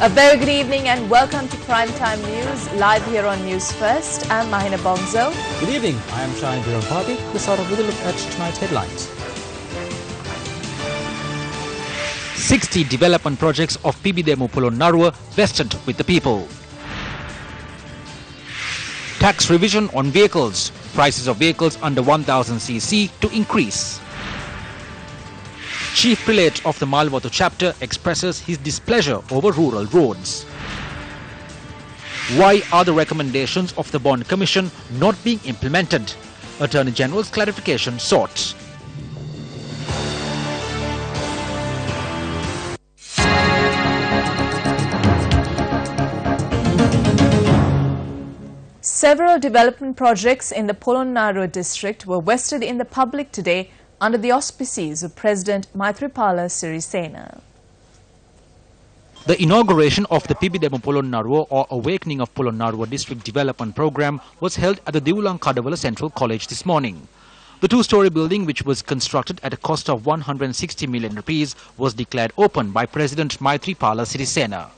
A very good evening and welcome to Primetime News, live here on News First. I'm Mahina Bongzo. Good evening, I am Shine Birampati. Let's start off with a look at tonight's headlines. 60 development projects of PBDMO Polonnaruwa vested with the people. Tax revision on vehicles. Prices of vehicles under 1000cc to increase. Chief Prelate of the Malwatu chapter expresses his displeasure over rural roads. Why are the recommendations of the Bond Commission not being implemented? Attorney General's clarification sought. Several development projects in the Polonnaruwa district were vested in the public today under the auspices of President Maithripala Sirisena. The inauguration of the PBDMO Polonnaruwa or Awakening of Polonnaruwa District Development Program was held at the Lanka Central College this morning. The two-story building, which was constructed at a cost of 160 million rupees, was declared open by President Maithripala Sirisena.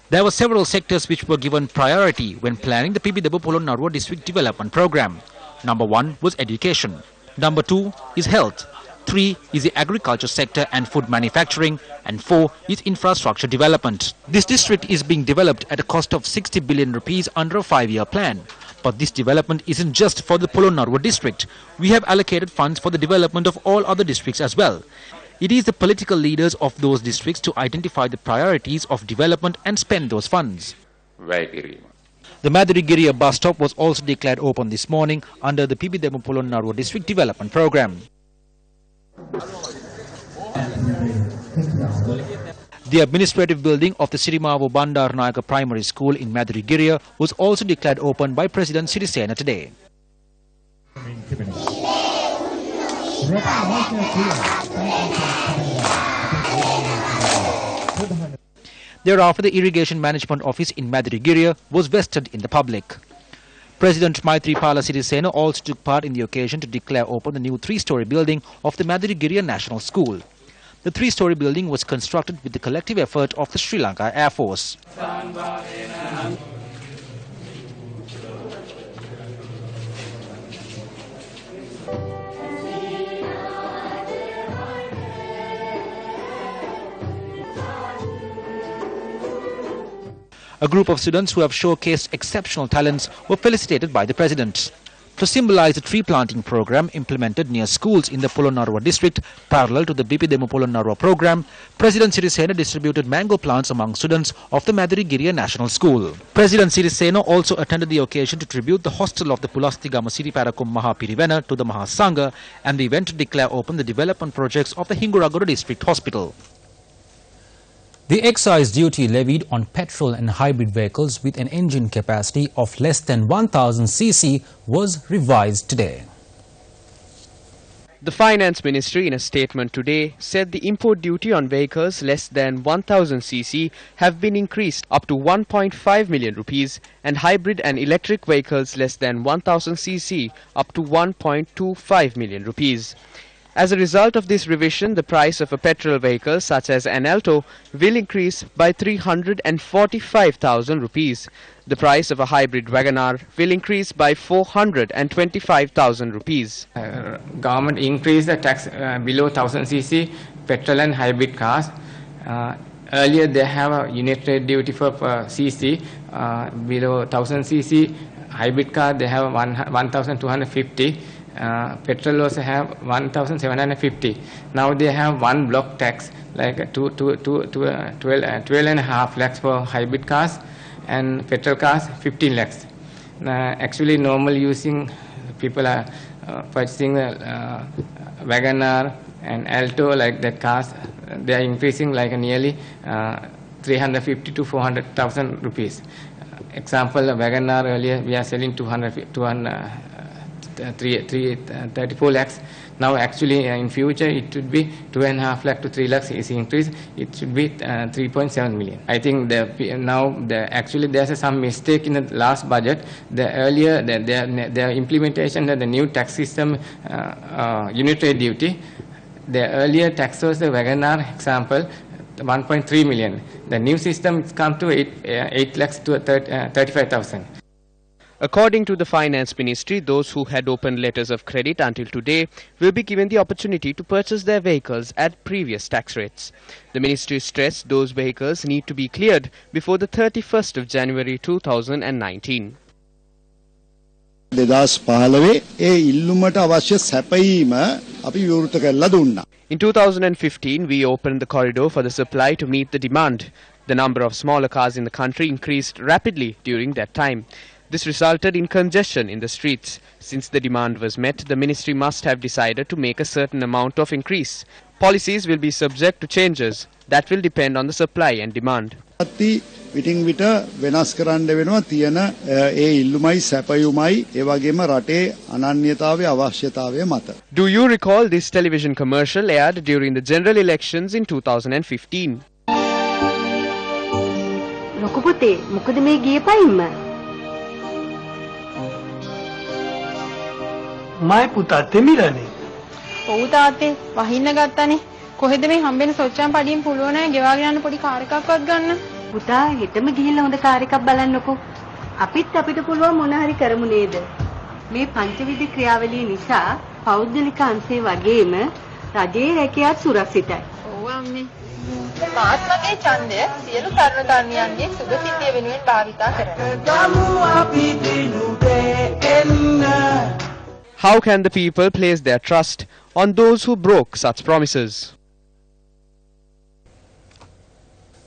There were several sectors which were given priority when planning the PBDMO Polonnaruwa District Development Program. Number 1 was education. Number 2 is health. 3 is the agriculture sector and food manufacturing, and 4 is infrastructure development. This district is being developed at a cost of 60 billion rupees under a 5-year plan. But this development isn't just for the Polonnaruwa district. We have allocated funds for the development of all other districts as well. It is the political leaders of those districts to identify the priorities of development and spend those funds. The Madhurigiriya bus stop was also declared open this morning under the PBDMO Polonnaruwa District Development Program. The administrative building of the Sirimavo Bandarnayaka Primary School in Madhurigiriya was also declared open by President Sirisena today. Thereafter, the Irrigation Management Office in Madhurigiriya was vested in the public. President Maithripala Sirisena also took part in the occasion to declare open the new 3-story building of the Madhurigiriya National School. The 3-story building was constructed with the collective effort of the Sri Lanka Air Force. A group of students who have showcased exceptional talents were felicitated by the President. To symbolize the tree planting program implemented near schools in the Polonnaruwa district, parallel to the PBDMO Polonnaruwa program, President Sirisena distributed mango plants among students of the Madhurigiriya National School. President Sirisena also attended the occasion to tribute the hostel of the Pulastigama Siriparakum Mahapirivena to the Mahasangha and the event to declare open the development projects of the Hinguragura District Hospital. The excise duty levied on petrol and hybrid vehicles with an engine capacity of less than 1000cc was revised today. The Finance Ministry in a statement today said the import duty on vehicles less than 1000cc have been increased up to 1.5 million rupees and hybrid and electric vehicles less than 1000cc up to 1.25 million rupees. As a result of this revision, the price of a petrol vehicle such as an Alto will increase by 345,000 rupees. The price of a hybrid Wagoner will increase by 425,000 rupees. Government increased the tax below 1000cc petrol and hybrid cars. Earlier they have a unit rate duty for cc below 1000cc. Hybrid car they have 1250. Petrol also have 1750. Now they have one block tax like 12.5 lakhs for hybrid cars and petrol cars 15 lakhs. Actually normal using people are purchasing Wagoner and Alto like that cars, they are increasing like nearly 350 to 400,000 rupees. Example, Wagoner earlier we are selling 34 lakhs. Now actually in future it should be 2.5 lakh to 3 lakhs is increase. It should be 3.7 million. I think actually there's some mistake in the last budget. The earlier the implementation of the new tax system unit rate duty. The earlier tax was the Wagoner example 1.3 million. The new system come to 8 lakhs to 35,000. According to the Finance Ministry, those who had opened letters of credit until today will be given the opportunity to purchase their vehicles at previous tax rates. The ministry stressed those vehicles need to be cleared before the 31st of January 2019. In 2015, we opened the corridor for the supply to meet the demand. The number of smaller cars in the country increased rapidly during that time. This resulted in congestion in the streets. Since the demand was met, the ministry must have decided to make a certain amount of increase. Policies will be subject to changes. That will depend on the supply and demand. විටින් විට වෙනස් කරන්න වෙනවා තියෙන ඒ ඉල්ලුමයි සැපයුමයි ඒ වගේම රටේ අනන්‍යතාවයේ අවශ්‍යතාවය මත. Do you recall this television commercial aired during the general elections in 2015? ලොකු පුතේ මොකද මේ ගියේ පයින්ම? මයි පුතා තෙමිරනේ. ඔව් තාත්තේ වහින්න ගත්තනේ. කොහෙද මේ හම්බෙන සොච්චම් පඩියෙන් පුළුවන් නෑ ගෙවාගෙන යන්න පොඩි කාර් එකක්වත් ගන්න. පුතා හෙටම ගිහිල්ලා හොඳ කාර් එකක් බලන්නකෝ. අපිට පුළුවන් මොන හරි කරමු නේද? මේ පංචවිධ ක්‍රියාවලිය නිසා පෞද්ගලික අංශේ වගේම රජයේ රැකියාත් සුරක්ෂිතයි. ඔව් අම්මේ. මාත් මගේ ඡන්දය සියලු කර්මකාරියන්ගේ සුභසිද්ධිය වෙනුවෙන් භාවිතා කරනවා. How can the people place their trust on those who broke such promises?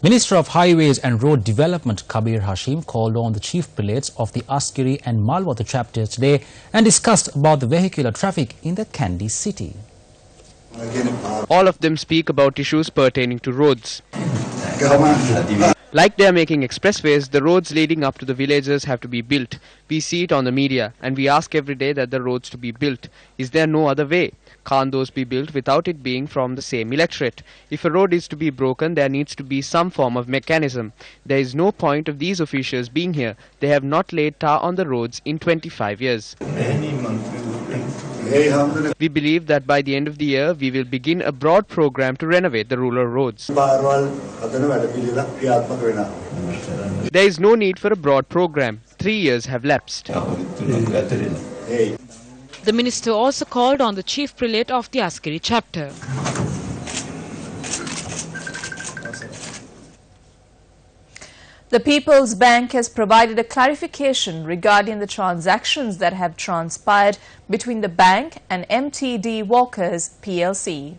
Minister of Highways and Road Development Kabir Hashim called on the chief prelates of the Askeri and Malwata chapters today and discussed about the vehicular traffic in the Kandy city. All of them speak about issues pertaining to roads. Like they are making expressways, the roads leading up to the villages have to be built. We see it on the media and we ask every day that the roads to be built. Is there no other way? Can't those be built without it being from the same electorate? If a road is to be broken, there needs to be some form of mechanism. There is no point of these officials being here. They have not laid tar on the roads in 25 years. We believe that by the end of the year, we will begin a broad program to renovate the rural roads. There is no need for a broad program. 3 years have lapsed. The minister also called on the chief prelate of the Askeri chapter. The People's Bank has provided a clarification regarding the transactions that have transpired between the bank and MTD Walkers PLC.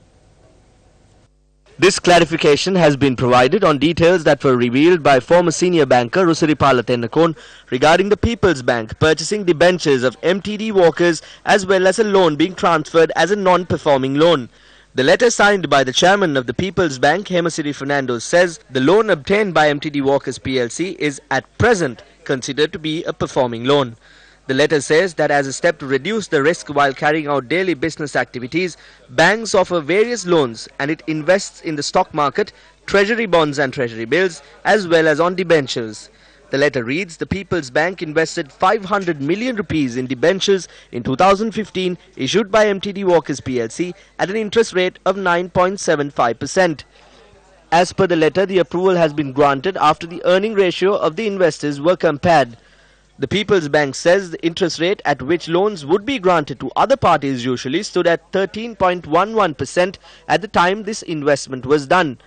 This clarification has been provided on details that were revealed by former senior banker Rusiripala Tennakon regarding the People's Bank purchasing debentures of MTD Walkers as well as a loan being transferred as a non-performing loan. The letter signed by the chairman of the People's Bank, Hemasiri Fernandes, says the loan obtained by MTD Walkers PLC is at present considered to be a performing loan. The letter says that as a step to reduce the risk while carrying out daily business activities, banks offer various loans and it invests in the stock market, treasury bonds and treasury bills as well as on debentures. The letter reads, the People's Bank invested 500 million rupees in debentures in 2015 issued by MTD Walkers PLC at an interest rate of 9.75%. As per the letter, the approval has been granted after the earning ratio of the investors were compared. The People's Bank says the interest rate at which loans would be granted to other parties usually stood at 13.11% at the time this investment was done.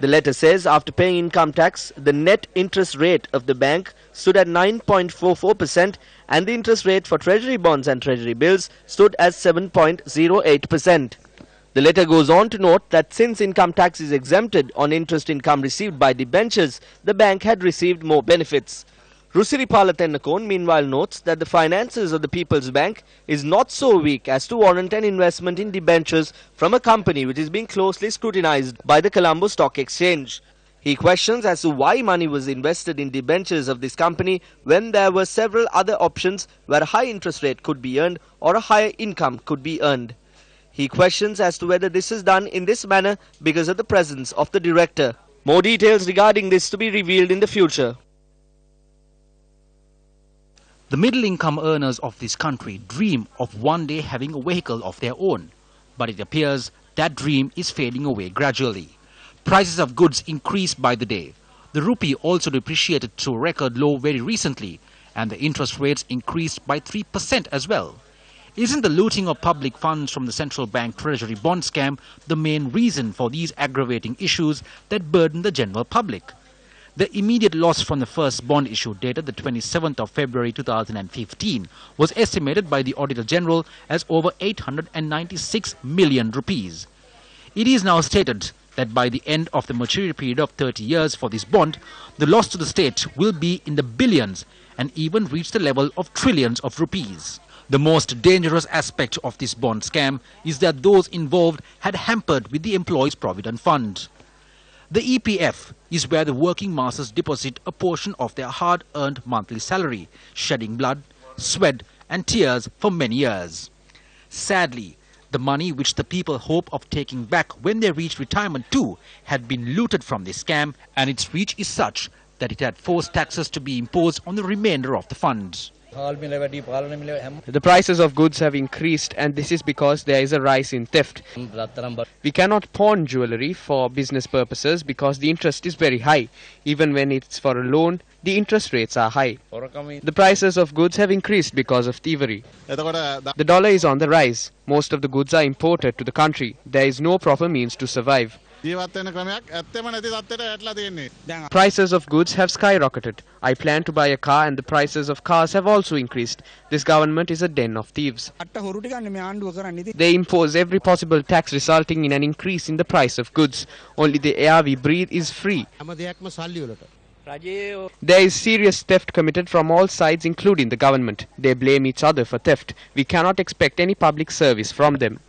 The letter says after paying income tax, the net interest rate of the bank stood at 9.44% and the interest rate for treasury bonds and treasury bills stood at 7.08%. The letter goes on to note that since income tax is exempted on interest income received by debentures, the bank had received more benefits. Rusiripala Tennakon meanwhile notes that the finances of the People's Bank is not so weak as to warrant an investment in debentures from a company which is being closely scrutinized by the Colombo Stock Exchange. He questions as to why money was invested in debentures of this company when there were several other options where a high interest rate could be earned or a higher income could be earned. He questions as to whether this is done in this manner because of the presence of the director. More details regarding this to be revealed in the future. The middle-income earners of this country dream of one day having a vehicle of their own, but it appears that dream is fading away gradually. Prices of goods increased by the day. The rupee also depreciated to a record low very recently, and the interest rates increased by 3% as well. Isn't the looting of public funds from the central bank treasury bond scam the main reason for these aggravating issues that burden the general public? The immediate loss from the first bond issue dated the 27th of February 2015 was estimated by the Auditor General as over 896 million rupees. It is now stated that by the end of the maturity period of 30 years for this bond, the loss to the state will be in the billions and even reach the level of trillions of rupees. The most dangerous aspect of this bond scam is that those involved had hampered with the Employees' Provident Fund. The EPF is where the working masses deposit a portion of their hard-earned monthly salary, shedding blood, sweat and tears for many years. Sadly, the money which the people hope of taking back when they reach retirement too had been looted from this scam, and its reach is such that it had forced taxes to be imposed on the remainder of the funds. The prices of goods have increased, and this is because there is a rise in theft. We cannot pawn jewellery for business purposes because the interest is very high. Even when it's for a loan, the interest rates are high. The prices of goods have increased because of thievery. The dollar is on the rise. Most of the goods are imported to the country. There is no proper means to survive. Prices of goods have skyrocketed. I plan to buy a car and the prices of cars have also increased. This government is a den of thieves. They impose every possible tax, resulting in an increase in the price of goods. Only the air we breathe is free. There is serious theft committed from all sides, including the government. They blame each other for theft. We cannot expect any public service from them.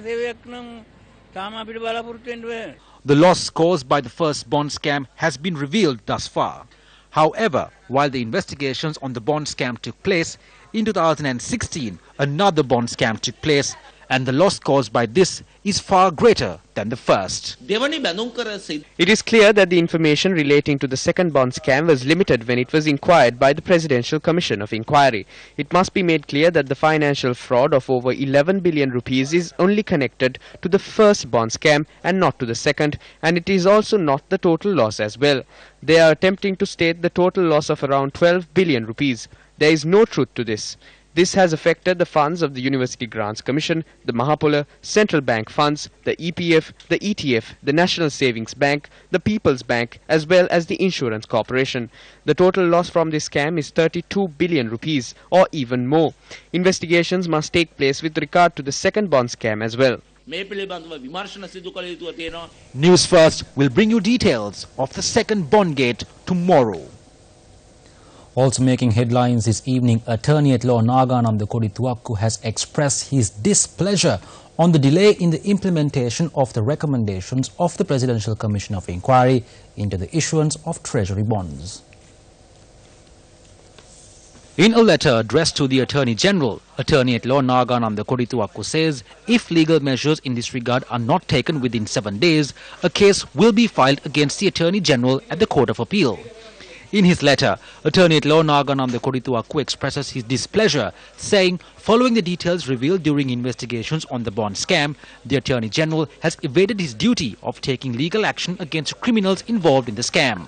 The loss caused by the first bond scam has been revealed thus far. However, while the investigations on the bond scam took place, in 2016 another bond scam took place, and the loss caused by this is far greater than the first. It is clear that the information relating to the second bond scam was limited when it was inquired by the Presidential Commission of Inquiry. It must be made clear that the financial fraud of over 11 billion rupees is only connected to the first bond scam and not to the second, and it is also not the total loss as well. They are attempting to state the total loss of around 12 billion rupees. There is no truth to this. This has affected the funds of the University Grants Commission, the Mahapola, Central Bank funds, the EPF, the ETF, the National Savings Bank, the People's Bank, as well as the Insurance Corporation. The total loss from this scam is 32 billion rupees, or even more. Investigations must take place with regard to the second bond scam as well. News First will bring you details of the second bond gate tomorrow. Also making headlines this evening, Attorney-at-Law Nagananda Kodituakku has expressed his displeasure on the delay in the implementation of the recommendations of the Presidential Commission of Inquiry into the issuance of treasury bonds. In a letter addressed to the Attorney General, Attorney-at-Law Nagananda Kodituakku says if legal measures in this regard are not taken within 7 days, a case will be filed against the Attorney General at the Court of Appeal. In his letter, Attorney-at-Law Nagananda Kodituakku expresses his displeasure, saying following the details revealed during investigations on the bond scam, the Attorney General has evaded his duty of taking legal action against criminals involved in the scam.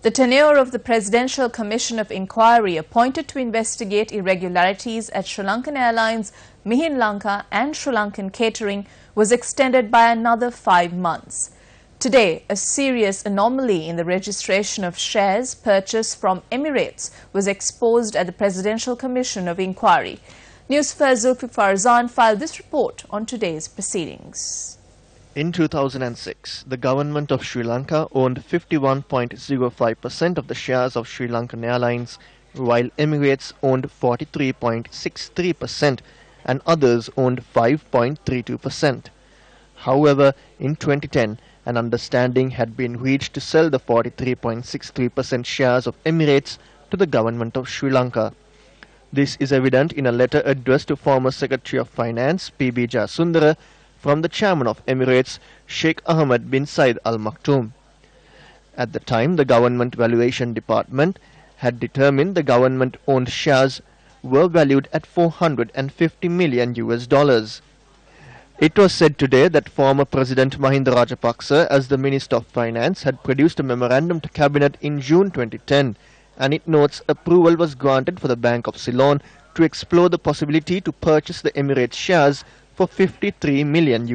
The tenure of the Presidential Commission of Inquiry appointed to investigate irregularities at Sri Lankan Airlines, Mihin Lanka and Sri Lankan Catering was extended by another 5 months. Today, a serious anomaly in the registration of shares purchased from Emirates was exposed at the Presidential Commission of Inquiry. Newsfirst.lk Farzan filed this report on today's proceedings. In 2006, the government of Sri Lanka owned 51.05% of the shares of Sri Lankan Airlines, while Emirates owned 43.63% and others owned 5.32%. However, in 2010, an understanding had been reached to sell the 43.63% shares of Emirates to the government of Sri Lanka. This is evident in a letter addressed to former Secretary of Finance P.B. Jasundara from the chairman of Emirates, Sheikh Ahmed bin Said Al Maktoum. At the time, the government valuation department had determined the government-owned shares were valued at $450 million. It was said today that former President Mahinda Rajapaksa, as the Minister of Finance, had produced a memorandum to Cabinet in June 2010, and it notes approval was granted for the Bank of Ceylon to explore the possibility to purchase the Emirates shares for $53 million.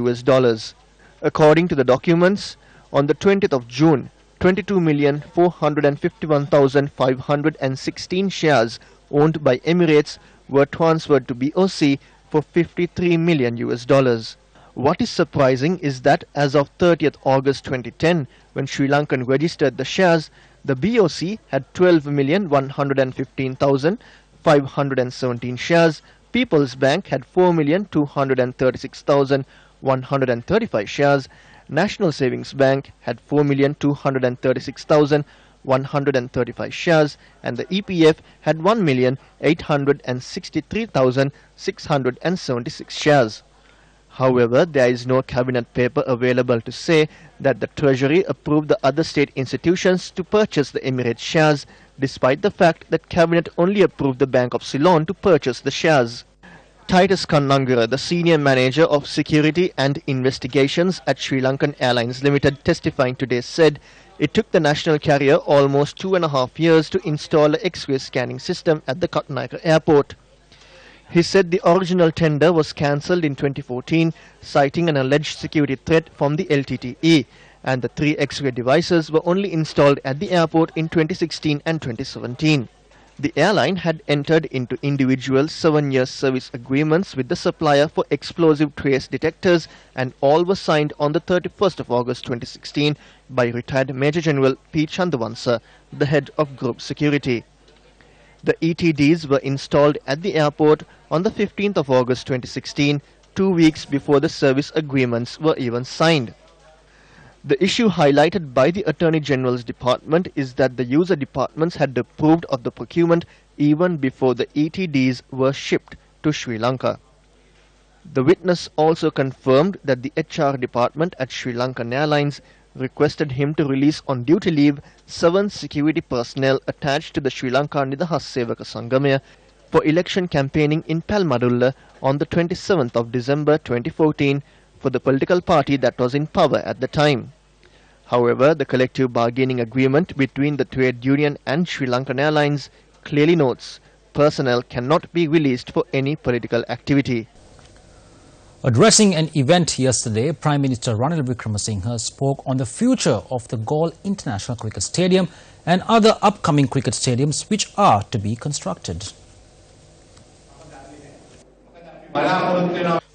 According to the documents, on the 20th of June, 22,451,516 shares owned by Emirates were transferred to BOC for $53 million. What is surprising is that as of 30th August 2010, when Sri Lankan registered the shares, the BOC had 12,115,517 shares, People's Bank had 4,236,135 shares, National Savings Bank had 4,236,135 shares, and the EPF had 1,863,676 shares. However, there is no cabinet paper available to say that the Treasury approved the other state institutions to purchase the Emirates shares, despite the fact that cabinet only approved the Bank of Ceylon to purchase the shares. Titus Kannangara, the senior manager of security and investigations at Sri Lankan Airlines Limited, testifying today, said it took the national carrier almost 2.5 years to install an X-ray scanning system at the Katnayaka airport. He said the original tender was cancelled in 2014, citing an alleged security threat from the LTTE, and the 3 X-ray devices were only installed at the airport in 2016 and 2017. The airline had entered into individual 7-year service agreements with the supplier for explosive trace detectors, and all were signed on the 31st of August 2016 by retired Major General P. Chandavansa, the head of Group Security. The ETDs were installed at the airport on the 15th of August 2016, 2 weeks before the service agreements were even signed. The issue highlighted by the Attorney General's Department is that the user departments had approved of the procurement even before the ETDs were shipped to Sri Lanka. The witness also confirmed that the HR department at Sri Lankan Airlines requested him to release on duty leave 7 security personnel attached to the Sri Lanka Nidahas Sevaka Sangamaya for election campaigning in Palmadulla on the 27th of December 2014 for the political party that was in power at the time. However, the collective bargaining agreement between the trade union and Sri Lankan Airlines clearly notes personnel cannot be released for any political activity. Addressing an event yesterday, Prime Minister Ranil Wickremesinghe spoke on the future of the Galle International Cricket Stadium and other upcoming cricket stadiums which are to be constructed.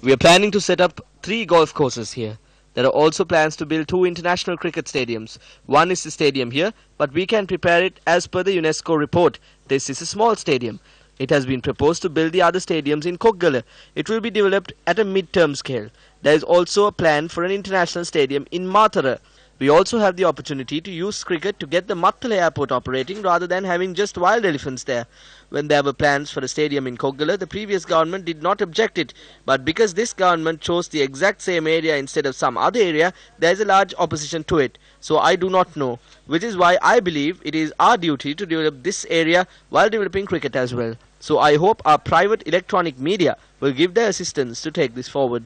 We are planning to set up 3 golf courses here. There are also plans to build 2 international cricket stadiums. One is the stadium here, but we can prepare it as per the UNESCO report. This is a small stadium. It has been proposed to build the other stadiums in Koggala. It will be developed at a mid-term scale. There is also a plan for an international stadium in Matara. We also have the opportunity to use cricket to get the Mattala airport operating rather than having just wild elephants there. When there were plans for a stadium in Koggala, the previous government did not object it. But because this government chose the exact same area instead of some other area, there is a large opposition to it. So I do not know, which is why I believe it is our duty to develop this area while developing cricket as well. So I hope our private electronic media will give their assistance to take this forward.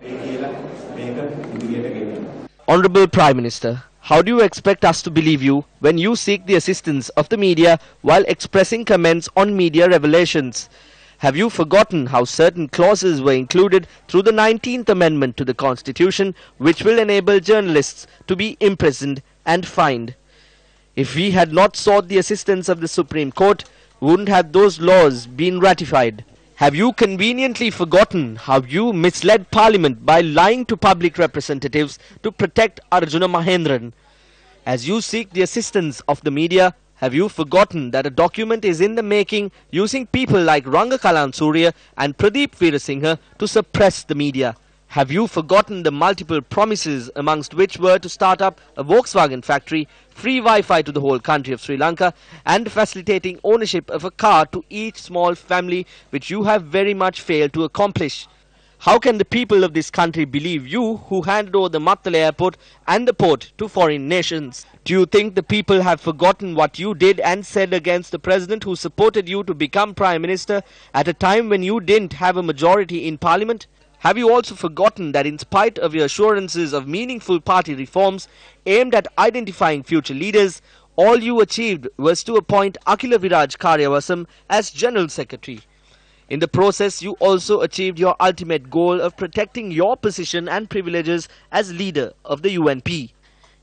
Honorable Prime Minister, how do you expect us to believe you when you seek the assistance of the media while expressing comments on media revelations? Have you forgotten how certain clauses were included through the 19th Amendment to the Constitution which will enable journalists to be imprisoned and fined? If we had not sought the assistance of the Supreme Court, wouldn't have those laws been ratified? Have you conveniently forgotten how you misled Parliament by lying to public representatives to protect Arjuna Mahendran? As you seek the assistance of the media, have you forgotten that a document is in the making using people like Ranga Kalan Surya and Pradeep Veerasinghe to suppress the media? Have you forgotten the multiple promises amongst which were to start up a Volkswagen factory, free Wi-Fi to the whole country of Sri Lanka and facilitating ownership of a car to each small family, which you have very much failed to accomplish? How can the people of this country believe you who handed over the Mattala airport and the port to foreign nations? Do you think the people have forgotten what you did and said against the president who supported you to become Prime Minister at a time when you didn't have a majority in Parliament? Have you also forgotten that in spite of your assurances of meaningful party reforms aimed at identifying future leaders, all you achieved was to appoint Akhila Viraj Karyavasam as General Secretary? In the process, you also achieved your ultimate goal of protecting your position and privileges as leader of the UNP.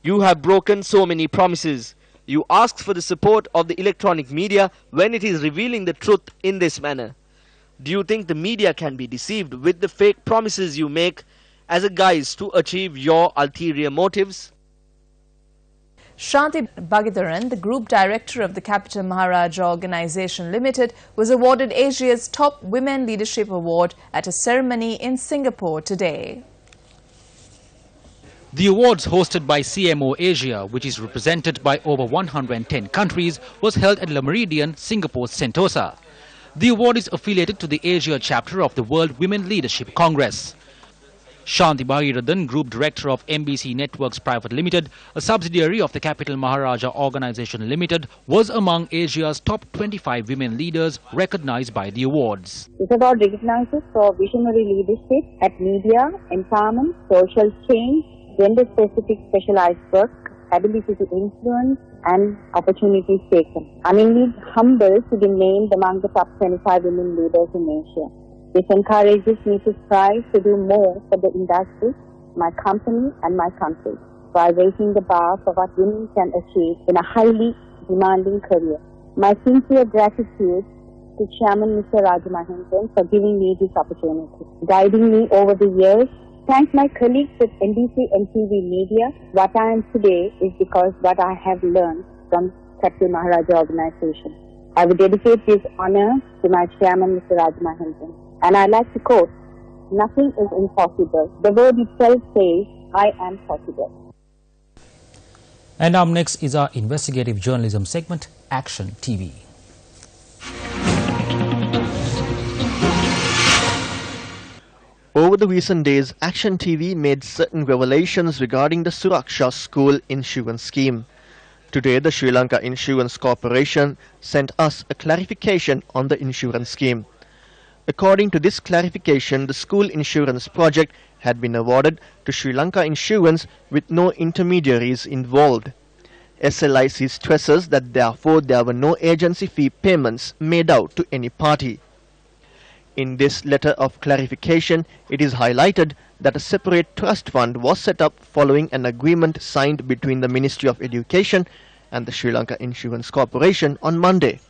You have broken so many promises. You asked for the support of the electronic media when it is revealing the truth in this manner. Do you think the media can be deceived with the fake promises you make as a guise to achieve your ulterior motives? Shanti Bhagidharan, the Group Director of the Capital Maharaja Organisation Limited, was awarded Asia's Top Women Leadership Award at a ceremony in Singapore today. The awards hosted by CMO Asia, which is represented by over 110 countries, was held at Le Méridien, Singapore's Sentosa. The award is affiliated to the Asia chapter of the World Women Leadership Congress. Shanti Bhagidharan, Group Director of MBC Networks Private Limited, a subsidiary of the Capital Maharaja Organisation Limited, was among Asia's top 25 women leaders recognized by the awards. This award recognizes for visionary leadership at media, empowerment, social change, gender-specific specialized work, ability to influence, and opportunities taken. I'm indeed humbled to be named among the top 25 women leaders in Asia. This encourages me to strive to do more for the industry, my company, and my country, while raising the bar for what women can achieve in a highly demanding career. My sincere gratitude to Chairman Mr. Rajamahendran for giving me this opportunity, guiding me over the years. Thank my colleagues at NBC and TV Media. What I am today is because what I have learned from Capital Maharaja Organisation. I will dedicate this honour to my chairman, Mr. Rajamahendran. And I like to quote, "Nothing is impossible. The word itself says, I am possible." And up next is our investigative journalism segment, Action TV. Over the recent days, Action TV made certain revelations regarding the Suraksha School Insurance Scheme. Today, the Sri Lanka Insurance Corporation sent us a clarification on the insurance scheme. According to this clarification, the school insurance project had been awarded to Sri Lanka Insurance with no intermediaries involved. SLIC stresses that therefore there were no agency fee payments made out to any party. In this letter of clarification, it is highlighted that a separate trust fund was set up following an agreement signed between the Ministry of Education and the Sri Lanka Insurance Corporation on Monday.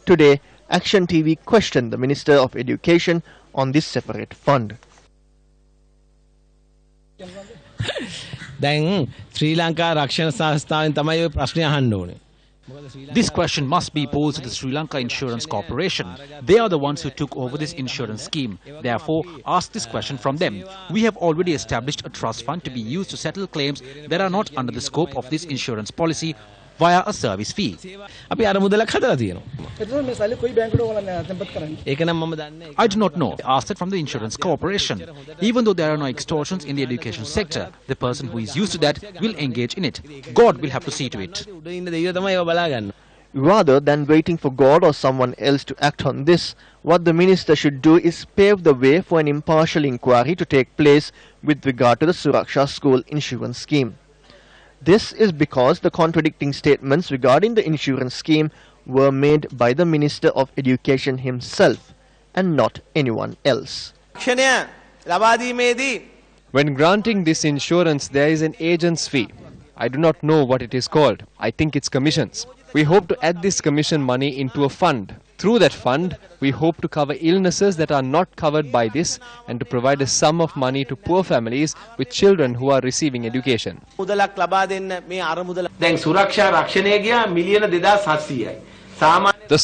Today, Action TV questioned the Minister of Education on this separate fund. This question must be posed to the Sri Lanka Insurance Corporation. They are the ones who took over this insurance scheme. Therefore, ask this question from them. We have already established a trust fund to be used to settle claims that are not under the scope of this insurance policy via a service fee. I do not know. I asked it from the insurance corporation. Even though there are no extortions in the education sector, the person who is used to that will engage in it. God will have to see to it. Rather than waiting for God or someone else to act on this, what the minister should do is pave the way for an impartial inquiry to take place with regard to the Suraksha School Insurance Scheme. This is because the contradicting statements regarding the insurance scheme were made by the Minister of Education himself and not anyone else. When granting this insurance, there is an agent's fee. I do not know what it is called. I think it's commissions. We hope to add this commission money into a fund. Through that fund, we hope to cover illnesses that are not covered by this and to provide a sum of money to poor families with children who are receiving education. The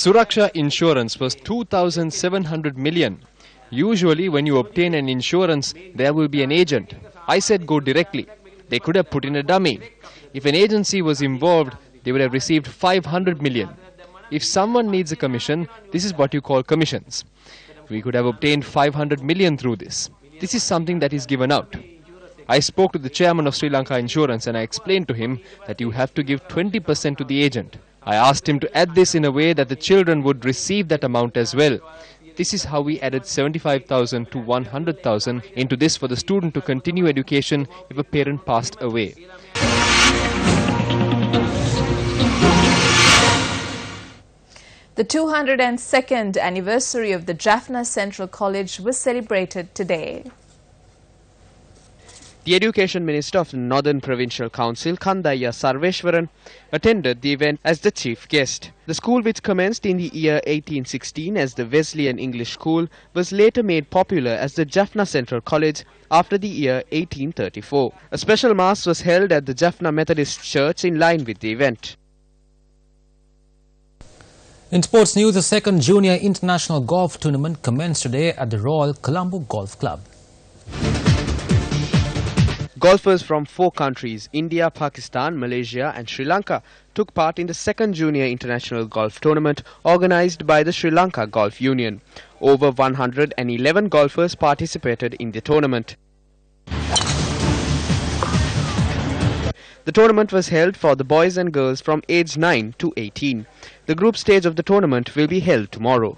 Suraksha insurance was 2,700 million. Usually when you obtain an insurance, there will be an agent. I said go directly. They could have put in a dummy. If an agency was involved, they would have received 500 million. If someone needs a commission, this is what you call commissions. We could have obtained 500 million through this. This is something that is given out. I spoke to the chairman of Sri Lanka Insurance and I explained to him that you have to give 20% to the agent. I asked him to add this in a way that the children would receive that amount as well. This is how we added 75,000 to 100,000 into this for the student to continue education if a parent passed away. The 202nd anniversary of the Jaffna Central College was celebrated today. The Education Minister of the Northern Provincial Council, Kandaya Sarveshwaran, attended the event as the chief guest. The school, which commenced in the year 1816 as the Wesleyan English School, was later made popular as the Jaffna Central College after the year 1834. A special mass was held at the Jaffna Methodist Church in line with the event. In sports news, the second Junior International Golf Tournament commenced today at the Royal Colombo Golf Club. Golfers from 4 countries, India, Pakistan, Malaysia and Sri Lanka, took part in the second Junior International Golf Tournament organised by the Sri Lanka Golf Union. Over 111 golfers participated in the tournament. The tournament was held for the boys and girls from age 9 to 18. The group stage of the tournament will be held tomorrow.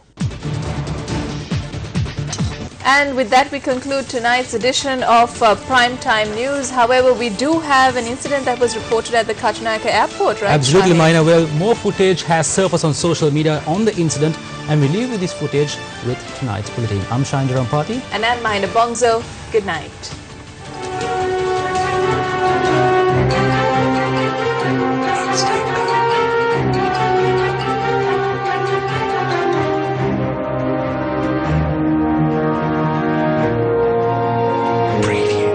And with that, we conclude tonight's edition of Primetime News. However, we do have an incident that was reported at the Katunayake airport, right? Absolutely, Maina. Well, more footage has surfaced on social media on the incident, and we leave with this footage with tonight's bulletin. I'm Shine Rampati. And I'm Maina Bongzo. Good night. Preview.